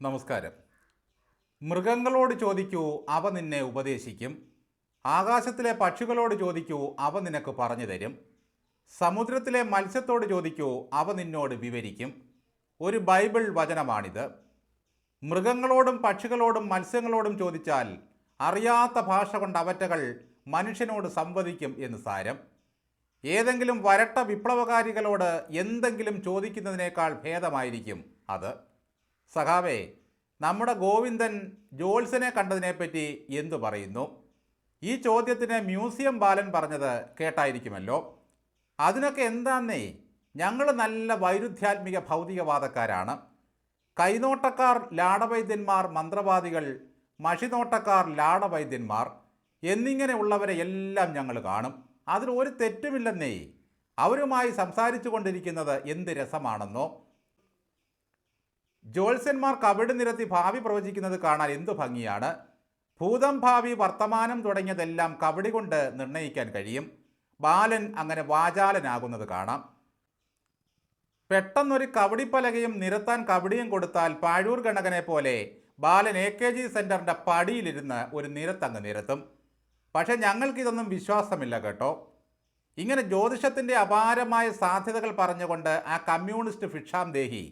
നമസ്കാരം. മൃഗങ്ങളോട് ചോദിക്കൂ, അവ നിന്നെ ഉപദേശിക്കും. ആകാശത്തിലെ പക്ഷികളോട് ചോദിക്കൂ, അവ നിനക്ക് പറഞ്ഞു തരും. സമുദ്രത്തിലെ മത്സ്യത്തോട് ചോദിക്കൂ, അവ നിന്നോട് വിവരിക്കും. ഒരു ബൈബിൾ വചനമാണിത്. മൃഗങ്ങളോടും പക്ഷികളോടും മത്സ്യങ്ങളോടും ചോദിച്ചാൽ അറിയാത്ത ഭാഷ കൊണ്ട് അവറ്റകൾ മനുഷ്യനോട് സംവദിക്കും എന്ന് സാരം. ഏതെങ്കിലും വരട്ട വിപ്ലവകാരികളോട് എന്തെങ്കിലും ചോദിക്കുന്നതിനേക്കാൾ ഭേദമായിരിക്കും അത്. സഖാവേ, നമ്മുടെ ഗോവിന്ദൻ ജോത്സ്യനെ കണ്ടതിനെപ്പറ്റി എന്തു പറയുന്നു? ഈ ചോദ്യത്തിന് മ്യൂസിയം ബാലൻ പറഞ്ഞത് കേട്ടായിരിക്കുമല്ലോ. അതിനൊക്കെ എന്താന്നേ, ഞങ്ങൾ നല്ല വൈരുദ്ധ്യാത്മിക ഭൗതികവാദക്കാരാണ്. കൈനോട്ടക്കാർ ലാടവൈദ്യന്മാർ, മന്ത്രവാദികൾ, മഷിനോട്ടക്കാർ ലാടവൈദ്യന്മാർ എന്നിങ്ങനെയുള്ളവരെ എല്ലാം ഞങ്ങൾ കാണും. അതിൽ ഒരു തെറ്റുമില്ലെന്നേ. അവരുമായി സംസാരിച്ചു കൊണ്ടിരിക്കുന്നത് എന്ത് രസമാണെന്നോ. ജ്യോത്സ്യന്മാർ കവിട് നിരത്തി ഭാവി പ്രവചിക്കുന്നത് കാണാൻ എന്തു ഭംഗിയാണ്. ഭൂതം, ഭാവി, വർത്തമാനം തുടങ്ങിയതെല്ലാം കബഡി കൊണ്ട് നിർണ്ണയിക്കാൻ കഴിയും. ബാലൻ അങ്ങനെ വാചാലനാകുന്നത് കാണാം. പെട്ടെന്നൊരു കബഡിപ്പലകയും നിരത്താൻ കബഡിയും കൊടുത്താൽ പാഴൂർ ഗണകനെ പോലെ ബാലൻ AKG സെൻറ്ററിൻ്റെ പടിയിലിരുന്ന് ഒരു നിരത്തങ്ങ് നിരത്തും. പക്ഷേ ഞങ്ങൾക്കിതൊന്നും വിശ്വാസമില്ല കേട്ടോ. ഇങ്ങനെ ജ്യോതിഷത്തിൻ്റെ അപാരമായ സാധ്യതകൾ പറഞ്ഞുകൊണ്ട് ആ കമ്മ്യൂണിസ്റ്റ് ഭിക്ഷാം ദേഹി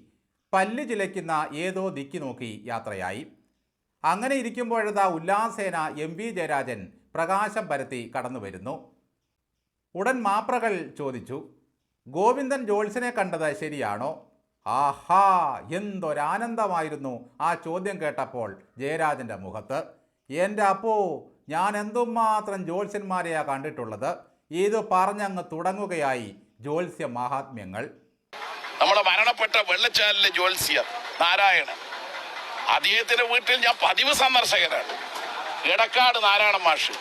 പല്ല് ചിലയ്ക്കുന്ന ഏതോ ദിക്കി നോക്കി യാത്രയായി. അങ്ങനെ ഇരിക്കുമ്പോഴതാ ഉല്ലാസേന MV ജയരാജൻ പ്രകാശം പരത്തി കടന്നു വരുന്നു. ഉടൻ മാപ്രകൾ ചോദിച്ചു, ഗോവിന്ദൻ ജോത്സ്യനെ കണ്ടത് ശരിയാണോ? ആഹാ, എന്തൊരാനന്ദമായിരുന്നു ആ ചോദ്യം കേട്ടപ്പോൾ ജയരാജൻ്റെ മുഖത്ത്. എൻ്റെ അപ്പോ, ഞാൻ എന്തുമാത്രം ജ്യോത്സ്യന്മാരെയാ കണ്ടിട്ടുള്ളത്. ഇത് പറഞ്ഞങ്ങ് തുടങ്ങുകയായി ജ്യോത്സ്യ മഹാത്മ്യങ്ങൾ. നമ്മുടെ മരണപ്പെട്ട വെള്ളച്ചാലിലെ ജ്യോത്സ്യർ നാരായണൻ, അദ്ദേഹത്തിന്റെ വീട്ടിൽ ഞാൻ പതിവ് സന്ദർശകനാണ്. ഇടക്കാട് നാരായണ മാഷ്,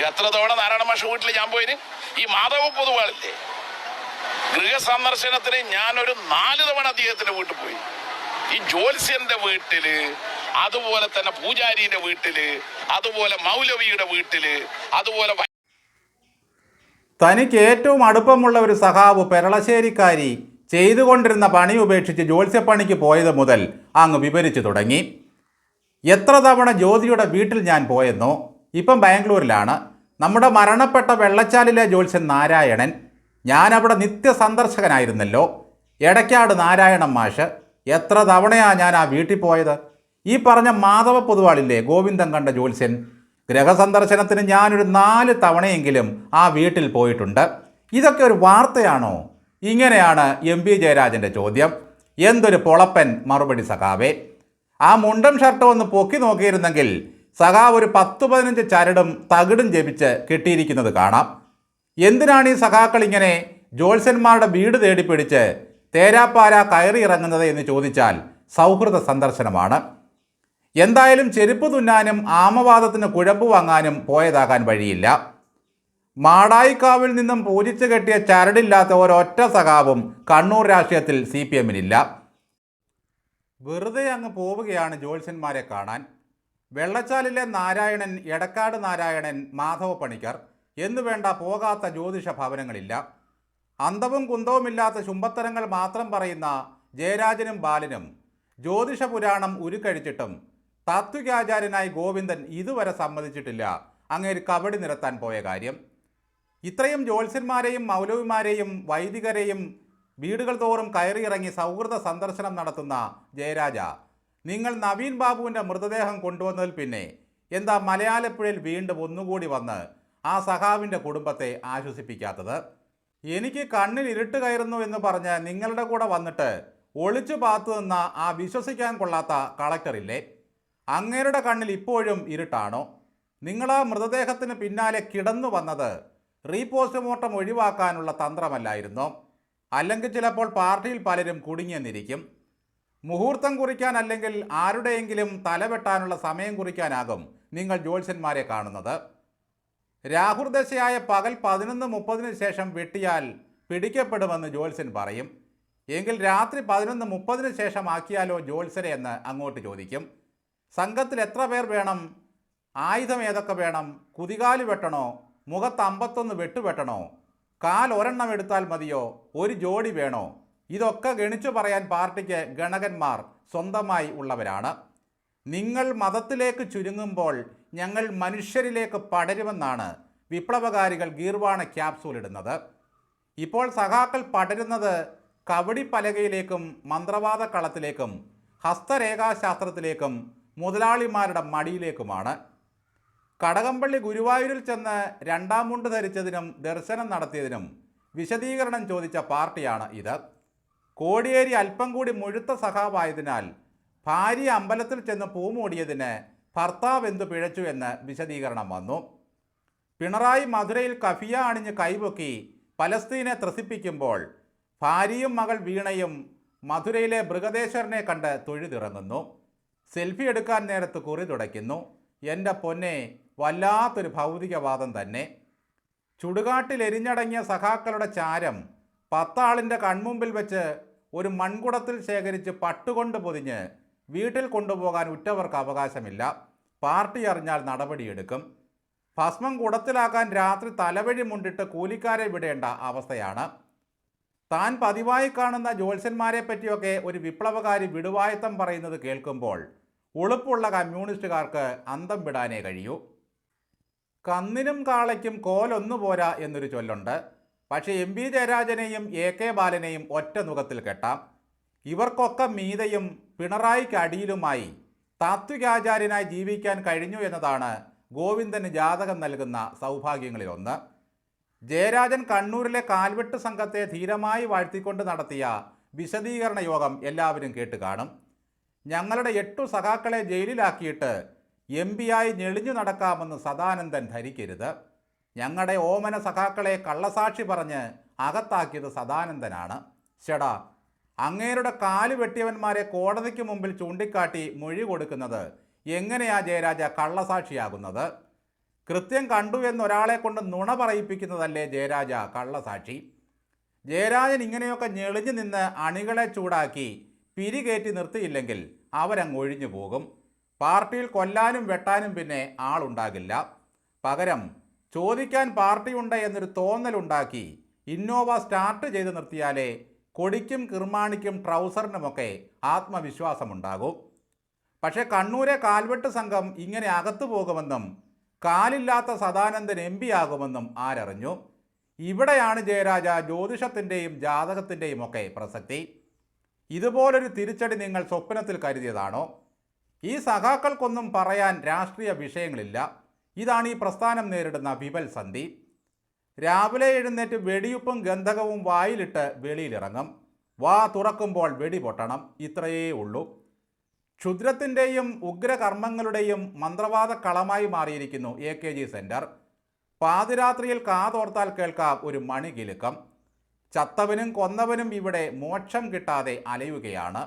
എത്ര തവണ നാരായണ മാഷ് വീട്ടിൽ ഞാൻ പോയിന്. ഈ മാധവ പൊതുവാളില്ലേ, ഗൃഹസന്ദർശനത്തിന് ഞാനൊരു 4 തവണ അദ്ദേഹത്തിന്റെ വീട്ടിൽ പോയി. ഈ ജ്യോത്സ്യന്റെ വീട്ടില്, അതുപോലെ തന്നെ പൂജാരിയുടെ വീട്ടില്, അതുപോലെ മൗലവിയുടെ വീട്ടില്, അതുപോലെ തനിക്ക് ഏറ്റവും അടുപ്പമുള്ള ഒരു സഖാവ് പെരളശ്ശേരിക്കാരി ചെയ്തുകൊണ്ടിരുന്ന പണി ഉപേക്ഷിച്ച് ജ്യോത്സ്യപ്പണിക്ക് പോയത് മുതൽ അങ്ങ് വിവരിച്ചു തുടങ്ങി. എത്ര തവണ ജ്യോതിയുടെ വീട്ടിൽ ഞാൻ പോയെന്നോ. ഇപ്പം ബാംഗ്ലൂരിലാണ്. നമ്മുടെ മരണപ്പെട്ട വെള്ളച്ചാലിലെ ജ്യോത്സ്യൻ നാരായണൻ. ഞാനവിടെ നിത്യസന്ദർശകനായിരുന്നല്ലോ. ഇടയ്ക്കാട് നാരായണൻ മാഷ്. എത്ര തവണയാണ് ഞാൻ ആ വീട്ടിൽ പോയത്. ഈ പറഞ്ഞ മാധവ പൊതുവാളില്ലേ ഗോവിന്ദൻ കണ്ട ജ്യോത്സ്യൻ, ഗൃഹസന്ദർശനത്തിന് ഞാനൊരു 4 തവണയെങ്കിലും ആ വീട്ടിൽ പോയിട്ടുണ്ട്. ഇതൊക്കെ ഒരു വാർത്തയാണോ? ഇങ്ങനെയാണ് MV ജയരാജൻ്റെ ചോദ്യം. എന്തൊരു പൊളപ്പൻ മറുപടി സഖാവേ. ആ മുണ്ടും ഷർട്ടും ഒന്ന് പൊക്കി നോക്കിയിരുന്നെങ്കിൽ സഖാവ് ഒരു 10-15 ചരടും തകിടും ജപിച്ച് കെട്ടിയിരിക്കുന്നത് കാണാം. എന്തിനാണ് ഈ സഖാക്കൾ ഇങ്ങനെ ജ്യോത്സ്യന്മാരുടെ വീട് തേടിപ്പിടിച്ച് തേരാപ്പാര കയറി ഇറങ്ങുന്നത് എന്ന് ചോദിച്ചാൽ സൗഹൃദ സന്ദർശനമാണ്. എന്തായാലും ചെരുപ്പ് തുന്നാനും ആമവാദത്തിന് കുഴമ്പ് വാങ്ങാനും പോയതാകാൻ വഴിയില്ല. മാടായിക്കാവിൽ നിന്നും പൂജിച്ച് കെട്ടിയ ചരടില്ലാത്ത ഒരൊറ്റ സഖാവും കണ്ണൂർ രാഷ്ട്രീയത്തിൽ CPM-നില്ല. വെറുതെ അങ്ങ് പോവുകയാണ് ജ്യോത്സ്യന്മാരെ കാണാൻ. വെള്ളച്ചാലിലെ നാരായണൻ, എടക്കാട് നാരായണൻ, മാധവ പണിക്കർ എന്നു വേണ്ട പോകാത്ത ജ്യോതിഷ ഭവനങ്ങളില്ല. അന്തവും കുന്തവുമില്ലാത്ത ശുംഭത്തരങ്ങൾ മാത്രം പറയുന്ന ജയരാജനും ബാലനും ജ്യോതിഷ പുരാണം ഉരുക്കഴിച്ചിട്ടും താത്വികാചാര്യനായി ഗോവിന്ദൻ ഇതുവരെ സമ്മതിച്ചിട്ടില്ല അങ്ങേര് കബഡി നിരത്താൻ പോയ കാര്യം. ഇത്രയും ജ്യോത്സ്യന്മാരെയും മൗലവിമാരെയും വൈദികരെയും വീടുകൾ തോറും കയറിയിറങ്ങി സൗഹൃദ സന്ദർശനം നടത്തുന്ന ജയരാജ, നിങ്ങൾ നവീൻ ബാബുവിൻ്റെ മൃതദേഹം കൊണ്ടുവന്നതിൽ പിന്നെ എന്താ മലയാളപ്പുഴയിൽ വീണ്ടും ഒന്നുകൂടി വന്ന് ആ സഖാവിൻ്റെ കുടുംബത്തെ ആശ്വസിപ്പിക്കാത്തത്? എനിക്ക് കണ്ണിൽ ഇരുട്ട് കയറുന്നു എന്ന് പറഞ്ഞ് നിങ്ങളുടെ കൂടെ വന്നിട്ട് ഒളിച്ചു പാത്തു നിന്ന ആ വിശ്വസിക്കാൻ കൊള്ളാത്ത കളക്ടറില്ലേ, അങ്ങേരുടെ കണ്ണിൽ ഇപ്പോഴും ഇരുട്ടാണോ? നിങ്ങൾ ആ മൃതദേഹത്തിന് പിന്നാലെ കിടന്നു വന്നത് റീപോസ്റ്റ്മോർട്ടം ഒഴിവാക്കാനുള്ള തന്ത്രമല്ലായിരുന്നോ? അല്ലെങ്കിൽ ചിലപ്പോൾ പാർട്ടിയിൽ പലരും കുടുങ്ങിയെന്നിരിക്കും. മുഹൂർത്തം കുറിക്കാൻ അല്ലെങ്കിൽ ആരുടെയെങ്കിലും തലവെട്ടാനുള്ള സമയം കുറിക്കാനാകും നിങ്ങൾ ജ്യോത്സ്യന്മാരെ കാണുന്നത്. രാഹുർദശയായ പകൽ 11:30 ശേഷം വെട്ടിയാൽ പിടിക്കപ്പെടുമെന്ന് ജ്യോത്സ്യൻ പറയും. എങ്കിൽ രാത്രി 11:30 ശേഷം ആക്കിയാലോ ജ്യോത്സ്യരെ എന്ന് അങ്ങോട്ട് ചോദിക്കും. സംഘത്തിൽ എത്ര പേർ വേണം? ആയുധം ഏതൊക്കെ വേണം? കുതികാല് വെട്ടണോ? മുഖത്ത് 51 വെട്ടുവെട്ടണോ? കാൽ ഒരെണ്ണം എടുത്താൽ മതിയോ? ഒരു ജോഡി വേണോ? ഇതൊക്കെ ഗണിച്ചു പറയാൻ പാർട്ടിക്ക് ഗണകന്മാർ സ്വന്തമായി ഉള്ളവരാണ്. നിങ്ങൾ മതത്തിലേക്ക് ചുരുങ്ങുമ്പോൾ ഞങ്ങൾ മനുഷ്യരിലേക്ക് പടരുമെന്നാണ് വിപ്ലവകാരികൾ ഗീർവാണ ക്യാപ്സൂൾ ഇടുന്നത്. ഇപ്പോൾ സഖാക്കൾ പടരുന്നത് കവടിപ്പലകയിലേക്കും മന്ത്രവാദ കളത്തിലേക്കും ഹസ്തരേഖാശാസ്ത്രത്തിലേക്കും മുതലാളിമാരുടെ മടിയിലേക്കുമാണ്. കടകംപള്ളി ഗുരുവായൂരിൽ ചെന്ന് രണ്ടാം മുണ്ട് ധരിച്ചതിനും ദർശനം നടത്തിയതിനും വിശദീകരണം ചോദിച്ച പാർട്ടിയാണ് ഇത്. കോടിയേരി അല്പം കൂടി മുഴുത്ത സഖാവായതിനാൽ ഭാര്യ അമ്പലത്തിൽ ചെന്ന് പൂമൂടിയതിന് ഭർത്താവ് എന്തു പിഴച്ചു എന്ന് വിശദീകരണം വന്നു. പിണറായി മധുരയിൽ കഫിയ അണിഞ്ഞ് കൈപൊക്കി പലസ്തീനെ ത്രസിപ്പിക്കുമ്പോൾ ഭാര്യയും മകൾ വീണയും മധുരയിലെ ബൃഹദേശ്വരനെ കണ്ട് തൊഴുതിറങ്ങുന്നു. സെൽഫി എടുക്കാൻ നേരത്ത് കുറി തുടയ്ക്കുന്നു. എൻ്റെ പൊന്നെ, വല്ലാത്തൊരു ഭൗതികവാദം തന്നെ. ചുടുകാട്ടിൽ എരിഞ്ഞടങ്ങിയ സഖാക്കളുടെ ചാരം 10 ആളിൻ്റെ കൺമുമ്പിൽ വെച്ച് ഒരു മൺകുടത്തിൽ ശേഖരിച്ച് പട്ടുകൊണ്ട് പൊതിഞ്ഞ് വീട്ടിൽ കൊണ്ടുപോകാൻ ഉറ്റവർക്ക് അവകാശമില്ല. പാർട്ടി അറിഞ്ഞാൽ നടപടിയെടുക്കും. ഭസ്മം കുടത്തിലാക്കാൻ രാത്രി തലവഴി മുണ്ടിട്ട് കൂലിക്കാരെ വിടേണ്ട അവസ്ഥയാണ്. താൻ പതിവായി കാണുന്ന ജ്യോത്സ്യന്മാരെ പറ്റിയൊക്കെ ഒരു വിപ്ലവകാരി വിടുവായത്തം പറയുന്നത് കേൾക്കുമ്പോൾ ഉളുപ്പുള്ള കമ്മ്യൂണിസ്റ്റുകാർക്ക് അന്തം വിടാനേ കഴിയൂ. കന്നിനും കാളയ്ക്കും കോലൊന്നു പോരാ എന്നൊരു ചൊല്ലുണ്ട്. പക്ഷേ എം പി ജയരാജനെയും AK ബാലനെയും ഒറ്റ നുഖത്തിൽ കെട്ടാം. ഇവർക്കൊക്കെ മീതയും പിണറായിക്ക് അടിയിലുമായി താത്വികാചാര്യനായി ജീവിക്കാൻ കഴിഞ്ഞു എന്നതാണ് ഗോവിന്ദന് ജാതകം നൽകുന്ന സൗഭാഗ്യങ്ങളിലൊന്ന്. ജയരാജൻ കണ്ണൂരിലെ കാൽവെട്ട് സംഘത്തെ ധീരമായി വാഴ്ത്തിക്കൊണ്ട് നടത്തിയ വിശദീകരണ യോഗം എല്ലാവരും കേട്ട് കാണും. ഞങ്ങളുടെ 8 സഖാക്കളെ ജയിലിലാക്കിയിട്ട് MP ആയി ഞെളിഞ്ഞു നടക്കാമെന്ന് സദാനന്ദൻ ധരിക്കരുത്. ഞങ്ങളുടെ ഓമന സഖാക്കളെ കള്ളസാക്ഷി പറഞ്ഞ് അകത്താക്കിയത് സദാനന്ദനാണ്. ചേടാ, അങ്ങേരുടെ കാല് വെട്ടിയവന്മാരെ കോടതിക്ക് മുമ്പിൽ ചൂണ്ടിക്കാട്ടി മൊഴി കൊടുക്കുന്നത് എങ്ങനെയാ ജയരാജ കള്ളസാക്ഷിയാകുന്നത്? കൃത്യം കണ്ടു എന്നൊരാളെ കൊണ്ട് നുണ പറയിപ്പിക്കുന്നതല്ലേ ജയരാജ കള്ളസാക്ഷി? ജയരാജൻ ഇങ്ങനെയൊക്കെ ഞെളിഞ്ഞു നിന്ന് അണികളെ ചൂടാക്കി പിരികേറ്റി നിർത്തിയില്ലെങ്കിൽ അവരങ്ങ് ഒഴിഞ്ഞു പോകും. പാർട്ടിയിൽ കൊല്ലാനും വെട്ടാനും പിന്നെ ആളുണ്ടാകില്ല. പകരം ചോദിക്കാൻ പാർട്ടിയുണ്ട് എന്നൊരു തോന്നലുണ്ടാക്കി ഇന്നോവ സ്റ്റാർട്ട് ചെയ്ത് നിർത്തിയാലേ കൊടിക്കും കിർമാണിക്കും ട്രൗസറിനുമൊക്കെ ആത്മവിശ്വാസമുണ്ടാകും. പക്ഷേ കണ്ണൂരെ കാൽവെട്ട് സംഘം ഇങ്ങനെ അകത്തു പോകുമെന്നും കാലില്ലാത്ത സദാനന്ദൻ MP ആകുമെന്നും ആരറിഞ്ഞു? ഇവിടെയാണ് ജയരാജ ജ്യോതിഷത്തിൻ്റെയും ജാതകത്തിൻ്റെയും ഒക്കെ പ്രസക്തി. ഇതുപോലൊരു തിരിച്ചടി നിങ്ങൾ സ്വപ്നത്തിൽ കരുതിയതാണോ? ഈ സഖാക്കൾക്കൊന്നും പറയാൻ രാഷ്ട്രീയ വിഷയങ്ങളില്ല. ഇതാണ് ഈ പ്രസ്ഥാനം നേരിടുന്ന വിപൽസന്ധി. രാവിലെ എഴുന്നേറ്റ് വെടിയുപ്പും ഗന്ധകവും വായിലിട്ട് വെളിയിലിറങ്ങും. വാ തുറക്കുമ്പോൾ വെടി പൊട്ടണം. ഇത്രയേ ഉള്ളൂ. ക്ഷുദ്രത്തിൻ്റെയും ഉഗ്രകർമ്മങ്ങളുടെയും മന്ത്രവാദ കളമായി മാറിയിരിക്കുന്നു AKG സെൻറ്റർ. പാതിരാത്രിയിൽ കാതോർത്താൽ കേൾക്കാം ഒരു മണി കിലുക്കം. ചത്തവനും കൊന്നവനും ഇവിടെ മോക്ഷം കിട്ടാതെ അലയുകയാണ്.